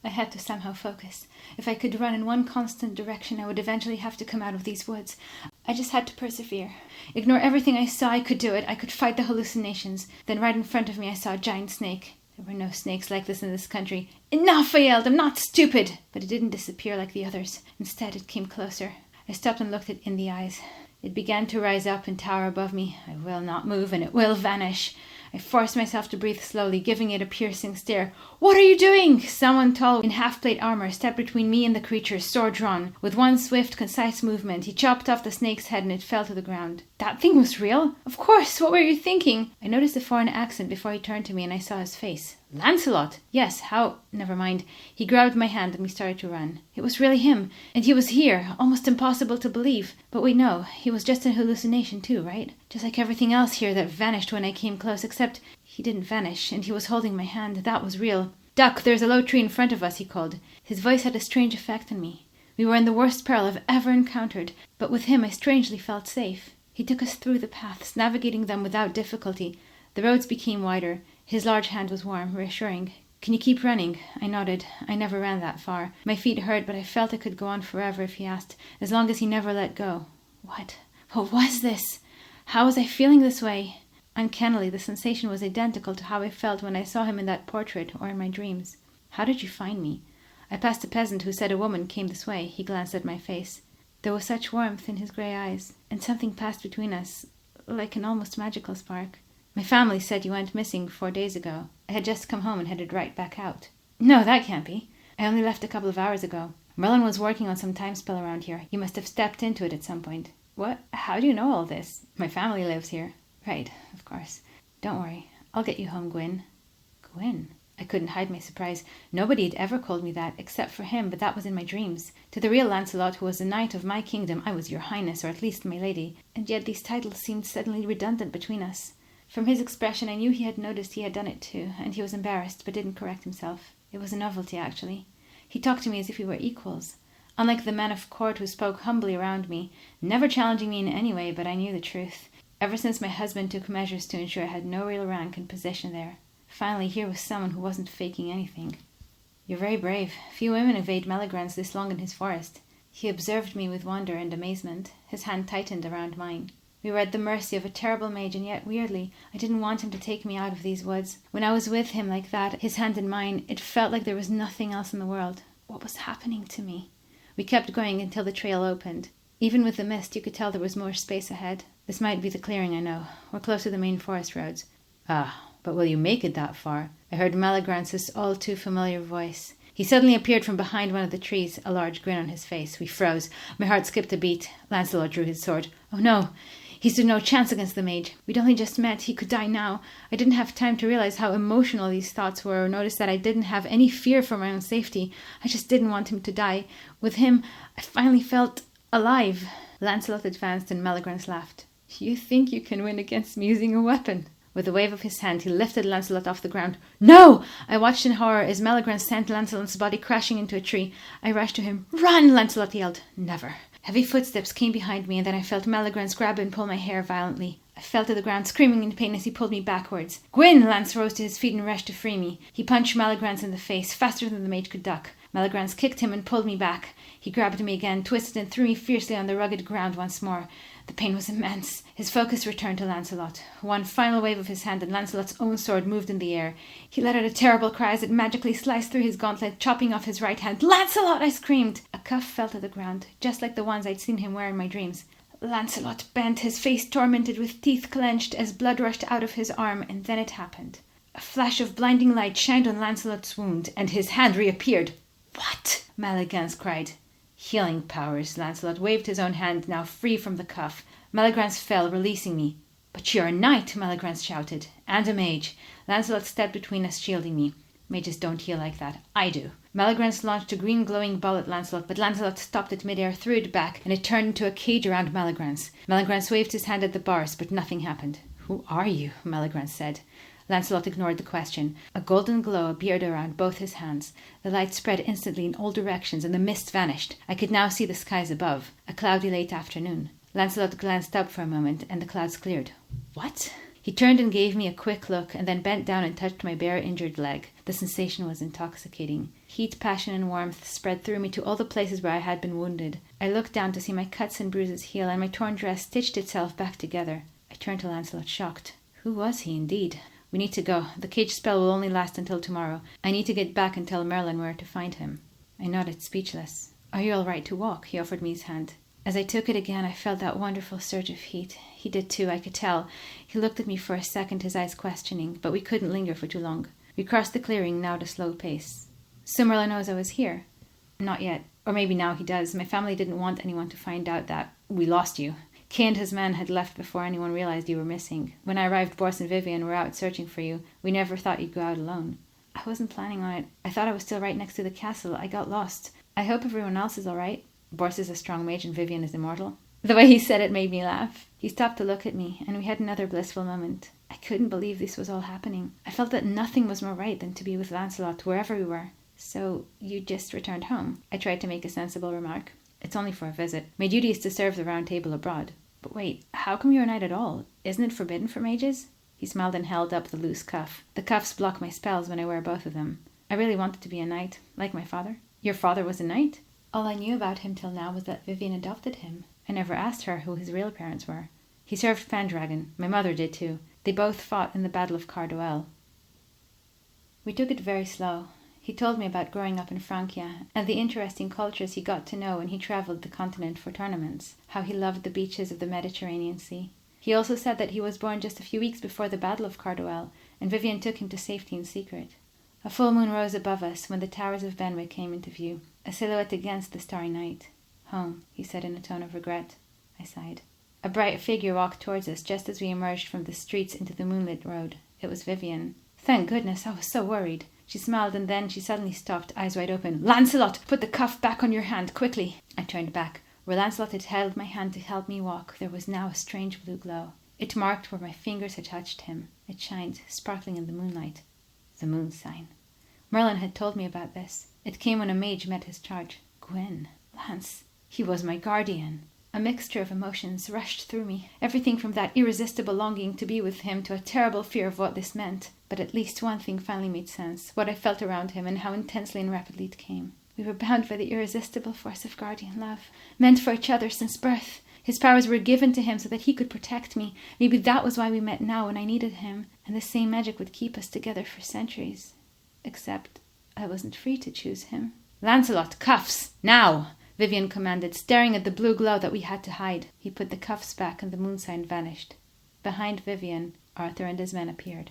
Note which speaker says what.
Speaker 1: I had to somehow focus. If I could run in one constant direction, I would eventually have to come out of these woods. I just had to persevere. Ignore everything I saw. I could do it. I could fight the hallucinations. Then right in front of me I saw a giant snake. There were no snakes like this in this country. Enough, I yelled. I'm not stupid. But it didn't disappear like the others. Instead, it came closer. I stopped and looked it in the eyes. It began to rise up and tower above me. I will not move, and it will vanish. I forced myself to breathe slowly, giving it a piercing stare. What are you doing? Someone tall in half-plate armor stepped between me and the creature, sword drawn. With one swift, concise movement, he chopped off the snake's head and it fell to the ground. That thing was real? Of course! What were you thinking? I noticed a foreign accent before he turned to me and I saw his face. Lancelot! Yes, how? Never mind. He grabbed my hand and we started to run. It was really him. And he was here. Almost impossible to believe. But wait, no. He was just an hallucination too, right? Just like everything else here that vanished when I came close, except he didn't vanish, and he was holding my hand. That was real. Duck, there's a low tree in front of us, he called. His voice had a strange effect on me. We were in the worst peril I've ever encountered, but with him I strangely felt safe. He took us through the paths, navigating them without difficulty. The roads became wider. His large hand was warm, reassuring. Can you keep running? I nodded. I never ran that far. My feet hurt, but I felt I could go on forever if he asked, as long as he never let go. What was this? How was I feeling this way? Uncannily, the sensation was identical to how I felt when I saw him in that portrait or in my dreams. How did you find me? I passed a peasant who said a woman came this way. He glanced at my face. There was such warmth in his grey eyes, and something passed between us, like an almost magical spark. My family said you went missing 4 days ago. I had just come home and headed right back out. No, that can't be. I only left a couple of hours ago. Merlin was working on some time spell around here. You must have stepped into it at some point. What? How do you know all this? My family lives here. Right, of course. Don't worry. I'll get you home, Gwyn. Gwyn? I couldn't hide my surprise. Nobody had ever called me that, except for him, but that was in my dreams. To the real Lancelot, who was the knight of my kingdom, I was your highness, or at least my lady. And yet these titles seemed suddenly redundant between us. From his expression, I knew he had noticed he had done it too, and he was embarrassed, but didn't correct himself. It was a novelty, actually. He talked to me as if we were equals. Unlike the men of court who spoke humbly around me, never challenging me in any way, but I knew the truth. Ever since my husband took measures to ensure I had no real rank and position there. Finally, here was someone who wasn't faking anything. You're very brave. Few women evade Meligrans this long in his forest. He observed me with wonder and amazement. His hand tightened around mine. We were at the mercy of a terrible mage, and yet, weirdly, I didn't want him to take me out of these woods. When I was with him like that, his hand in mine, it felt like there was nothing else in the world. What was happening to me? We kept going until the trail opened. Even with the mist, you could tell there was more space ahead. This might be the clearing, I know. We're close to the main forest roads. Ah, but will you make it that far? I heard Meligrans' all-too-familiar voice. He suddenly appeared from behind one of the trees, a large grin on his face. We froze. My heart skipped a beat. Lancelot drew his sword. Oh no! He stood no chance against the mage. We'd only just met. He could die now. I didn't have time to realize how emotional these thoughts were, or notice that I didn't have any fear for my own safety. I just didn't want him to die. With him, I finally felt alive. Lancelot advanced and Meligrans laughed. You think you can win against me using a weapon? With a wave of his hand, he lifted Lancelot off the ground. No! I watched in horror as Meligrans sent Lancelot's body crashing into a tree. I rushed to him. Run! Lancelot yelled. Never. Heavy footsteps came behind me, and then I felt Meligrans grab and pull my hair violently. I fell to the ground, screaming in pain as he pulled me backwards. Gwyn! Lance rose to his feet and rushed to free me. He punched Meligrans in the face, faster than the mage could duck. Meligrans kicked him and pulled me back. He grabbed me again, twisted and threw me fiercely on the rugged ground once more. The pain was immense. His focus returned to Lancelot. One final wave of his hand and Lancelot's own sword moved in the air. He let out a terrible cry as it magically sliced through his gauntlet, chopping off his right hand. Lancelot! I screamed. A cuff fell to the ground, just like the ones I'd seen him wear in my dreams. Lancelot bent, his face tormented with teeth clenched as blood rushed out of his arm, and then it happened. A flash of blinding light shined on Lancelot's wound, and his hand reappeared. What? Meligrans cried. Healing powers. Lancelot waved his own hand, now free from the cuff. Meligrans fell, releasing me. But you're a knight, Meligrans shouted. And a mage. Lancelot stepped between us, shielding me. Mages don't heal like that. I do. Meligrans launched a green glowing ball at Lancelot, but Lancelot stopped it midair, threw it back, and it turned into a cage around Meligrans. Meligrans waved his hand at the bars, but nothing happened. Who are you? Meligrans said. Lancelot ignored the question. A golden glow appeared around both his hands. The light spread instantly in all directions, and the mist vanished. I could now see the skies above. A cloudy late afternoon. Lancelot glanced up for a moment, and the clouds cleared. What? He turned and gave me a quick look, and then bent down and touched my bare injured leg. The sensation was intoxicating. Heat, passion, and warmth spread through me to all the places where I had been wounded. I looked down to see my cuts and bruises heal, and my torn dress stitched itself back together. I turned to Lancelot, shocked. Who was he, indeed? We need to go. The cage spell will only last until tomorrow. I need to get back and tell Merlin where to find him. I nodded, speechless. Are you all right to walk? He offered me his hand. As I took it again, I felt that wonderful surge of heat. He did too, I could tell. He looked at me for a second, his eyes questioning, but we couldn't linger for too long. We crossed the clearing, now at a slow pace. So Merlin knows I was here? Not yet. Or maybe now he does. My family didn't want anyone to find out that we lost you. Kay and his men had left before anyone realized you were missing. When I arrived, Boris and Vivian were out searching for you. We never thought you'd go out alone. I wasn't planning on it. I thought I was still right next to the castle. I got lost. I hope everyone else is all right. Boris is a strong mage and Vivian is immortal. The way he said it made me laugh. He stopped to look at me, and we had another blissful moment. I couldn't believe this was all happening. I felt that nothing was more right than to be with Lancelot wherever we were. So, you just returned home? I tried to make a sensible remark. It's only for a visit. My duty is to serve the Round Table abroad. But wait, how come you're a knight at all? Isn't it forbidden for mages? He smiled and held up the loose cuff. The cuffs block my spells when I wear both of them. I really wanted to be a knight, like my father. Your father was a knight? All I knew about him till now was that Vivian adopted him. I never asked her who his real parents were. He served Pendragon. My mother did too. They both fought in the Battle of Carduel. We took it very slow. He told me about growing up in Francia and the interesting cultures he got to know when he travelled the continent for tournaments, how he loved the beaches of the Mediterranean Sea. He also said that he was born just a few weeks before the Battle of Carduel, and Vivian took him to safety in secret. A full moon rose above us when the towers of Benwick came into view, a silhouette against the starry night. Home, he said in a tone of regret. I sighed. A bright figure walked towards us just as we emerged from the streets into the moonlit road. It was Vivian. Thank goodness, I was so worried. She smiled, and then she suddenly stopped, eyes wide open. Lancelot, put the cuff back on your hand, quickly. I turned back. Where Lancelot had held my hand to help me walk, there was now a strange blue glow. It marked where my fingers had touched him. It shined, sparkling in the moonlight. The moon sign. Merlin had told me about this. It came when a mage met his charge. Gwen. Lance. He was my guardian. A mixture of emotions rushed through me, everything from that irresistible longing to be with him to a terrible fear of what this meant. But at least one thing finally made sense, what I felt around him and how intensely and rapidly it came. We were bound by the irresistible force of guardian love, meant for each other since birth. His powers were given to him so that he could protect me. Maybe that was why we met now when I needed him, and the same magic would keep us together for centuries. Except I wasn't free to choose him. Lancelot, cuffs! Now! Vivian commanded, staring at the blue glow that we had to hide. He put the cuffs back and the moon sign vanished. Behind Vivian, Arthur and his men appeared.